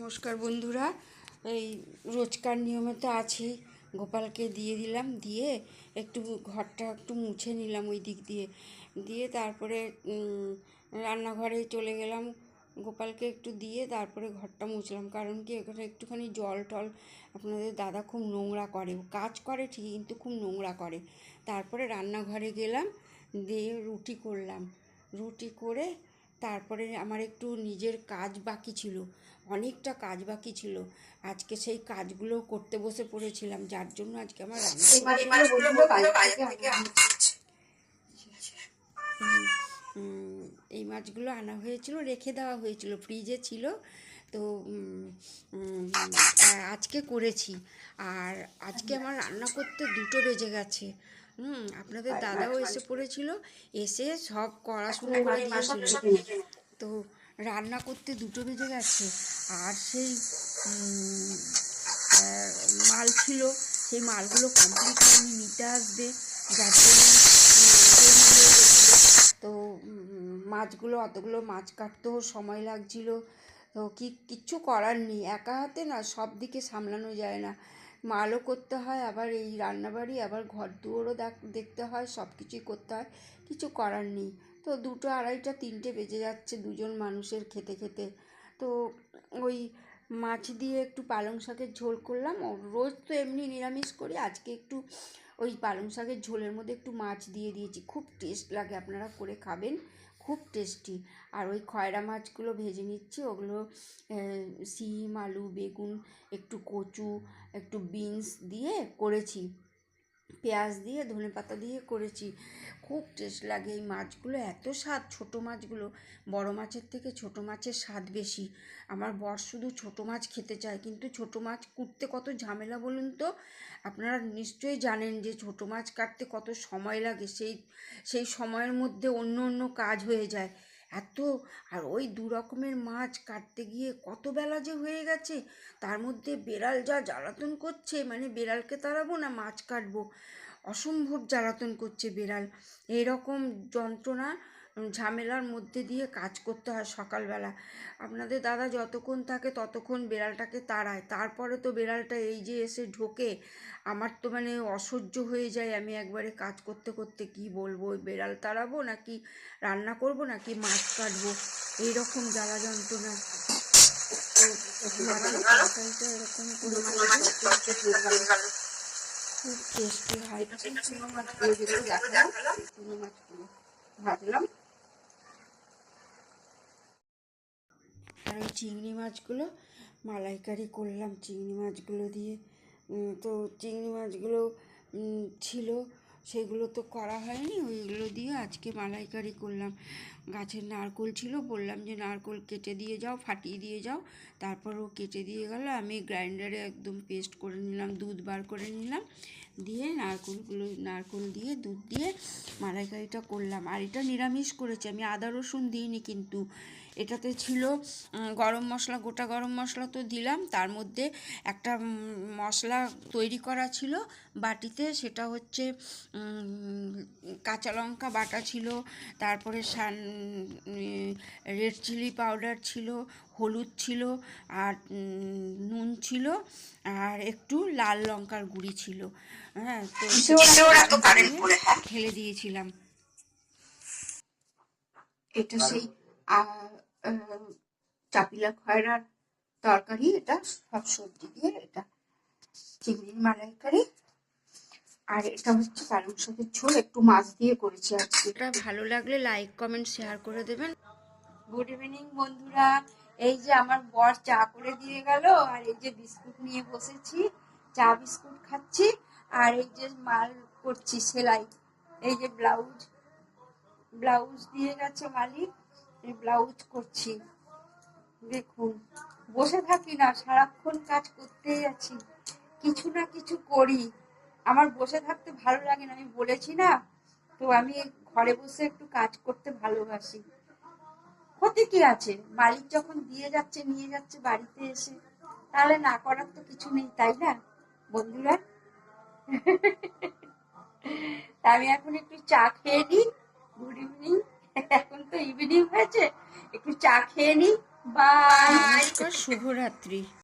নমস্কার বন্ধুরা। এই রোজকার নিয়মে তো আছেই, গোপালকে দিয়ে দিলাম, দিয়ে একটু ঘরটা একটু মুছে নিলাম ওই দিক দিয়ে, দিয়ে তারপরে রান্নাঘরে চলে গেলাম, গোপালকে একটু দিয়ে তারপরে ঘরটা মুছলাম। কারণ কি, এখানে একটুখানি জল টল আপনাদের দাদা খুব নোংরা করে, কাজ করে ঠিকই কিন্তু খুব নোংরা করে। তারপরে রান্নাঘরে গেলাম, দিয়ে রুটি করলাম, রুটি করে তারপরে আমার একটু নিজের কাজ বাকি ছিল, অনেকটা কাজ বাকি ছিল। আজকে সেই কাজগুলো করতে বসে পড়েছিলাম, যার জন্য আজকে আমার এই মাছগুলো আনা হয়েছিল, রেখে দেওয়া হয়েছিল, ফ্রিজে ছিল। তো আজকে করেছি। আর আজকে আমার রান্না করতে 2টো বেজে গেছে। আপনাদের দাদাও এসে পড়েছিল, এসে সব করা শুরু করে দিয়েছিল। তো রান্না করতে 2টো বেজে গেছে। আর সেই মাল ছিল, সেই মালগুলো কমপ্লিট হয়নি, নিতে আসবে, যার জন্য তো মাছগুলো, অতগুলো মাছ কাটতেও সময় লাগছিল। তো কিচ্ছু করার নেই, একা হাতে না সব দিকে সামলানো যায় না, মালও করতে হয়, আবার এই রান্নাবাড়ি, আবার ঘর দুয়ারও দেখতে হয়, সব কিছুই করতে হয়, কিছু করার নেই। তো 2টো, 2:30, 3টে বেজে যাচ্ছে দুজন মানুষের খেতে খেতে। তো ওই মাছ দিয়ে একটু পালং শাকের ঝোল করলাম। রোজ তো এমনি নিরামিষ করি, আজকে একটু ওই পালং শাকের ঝোলের মধ্যে একটু মাছ দিয়ে দিয়েছি, খুব টেস্ট লাগে, আপনারা করে খাবেন, খুব টেস্টি। আর ওই খয়রা মাছগুলো ভেজে নিচ্ছি, ওগুলো শিম, আলু, বেগুন, একটু কচু, একটু বিনস দিয়ে করেছি, পেঁয়াজ দিয়ে, ধনেপাতা দিয়ে করেছি, খুব টেস্ট লাগে এই মাছগুলো, এত স্বাদ। ছোটো মাছগুলো বড় মাছের থেকে ছোটো মাছের স্বাদ বেশি। আমার বর শুধু ছোটো মাছ খেতে চায়, কিন্তু ছোটো মাছ কুটতে কত ঝামেলা বলুন তো। আপনারা নিশ্চয়ই জানেন যে ছোটো মাছ কাটতে কত সময় লাগে, সেই সময়ের মধ্যে অন্য অন্য কাজ হয়ে যায় এত। আর ওই 2 রকমের মাছ কাটতে গিয়ে কত বেলা যে হয়ে গেছে, তার মধ্যে বেড়াল যা জ্বালাতন করছে, মানে বেড়ালকে তাড়াবো না মাছ কাটবো, অসম্ভব জ্বালাতন করছে বেড়াল। এইরকম যন্ত্রণা ঝামেলার মধ্যে দিয়ে কাজ করতে হয় সকালবেলা। আপনাদের দাদা যতক্ষণ থাকে ততক্ষণ বেড়ালটাকে তাড়ায়, তারপরে তো বেড়ালটা এই যে এসে ঢোকে, আমার তো মানে অসহ্য হয়ে যায়। আমি একবারে কাজ করতে করতে কি বলবো, বেড়াল তাড়াবো নাকি রান্না করব নাকি মাছ কাটবো, এইরকম জ্বালা যন্ত্রণা। মাছের তরকারিটা এরকম করে খুব টেস্টি হয়। চুনো মাছগুলো যেগুলো দেখালাম, চুনো মাছগুলো ভাজলাম। আর ওই চিংড়ি মাছগুলো মালাইকারি করলাম চিংড়ি মাছগুলো দিয়ে। তো চিংড়ি মাছগুলো ছিল, সেগুলো তো করা হয়নি, ওইগুলো দিয়ে আজকে মালাইকারি করলাম। গাছের নারকোল ছিল, বললাম যে নারকোল কেটে দিয়ে যাও, ফাটিয়ে দিয়ে যাও, তারপর ও কেটে দিয়ে গেল, আমি গ্রাইন্ডারে একদম পেস্ট করে নিলাম, দুধ বার করে নিলাম, দিয়ে নারকোল দিয়ে দুধ দিয়ে মালাইকারিটা করলাম। আর এটা নিরামিষ করেছি আমি, আদা রসুন দিইনি, কিন্তু এটাতে ছিল গরম মশলা, গোটা গরম মশলা তো দিলাম, তার মধ্যে একটা মশলা তৈরি করা ছিল বাটিতে, সেটা হচ্ছে কাঁচা লঙ্কা বাটা ছিল, তারপরে রেড চিলি পাউডার ছিল, হলুদ ছিল, আর নুন ছিল, আর একটু লাল লঙ্কার গুঁড়ি ছিল। হ্যাঁ, তো ঢেলে দিয়েছিলাম। এটা সেই চাপিলা খয়রার তরকারি, এটা সব সবজি দিয়ে, এটা চিংড়ির মালাইকারি, আর এটা হচ্ছে পালং শাকের ঝোল, একটু মাছ দিয়ে করেছি আজকে। এটা ভালো লাগলে লাইক, কমেন্ট, শেয়ার করে দেবেন। গুড ইভিনিং বন্ধুরা, এই যে আমার বর চা করে দিয়ে গেল, আর এই যে বিস্কুট নিয়ে বসেছি, চা বিস্কুট খাচ্ছি, আর এই যে মাল করছি সেলাই, এই যে ব্লাউজ দিয়ে গেছে মালিক, এই ব্লাউজ করছি। দেখুন, বসে থাকি না, সারাক্ষণ কাজ করতেই আছি, কিছু না কিছু করি, আমার বসে থাকতে ভালো লাগে না, আমি বলেছি না। তো আমি ঘরে বসে একটু কাজ করতে ভালোবাসি, ক্ষতি কি আছে, মালিক যখন দিয়ে যাচ্ছে, নিয়ে যাচ্ছে বাড়িতে এসে, তাহলে না করার তো কিছু নেই, তাই না বন্ধুরা? আমি এখন একটু চা খেয়ে নিই। গুড ইভিনিং, এখন তো ইভিনিং হয়েছে, একটু চা খেয়ে নিই, বাই। নমস্কার, শুভরাত্রি।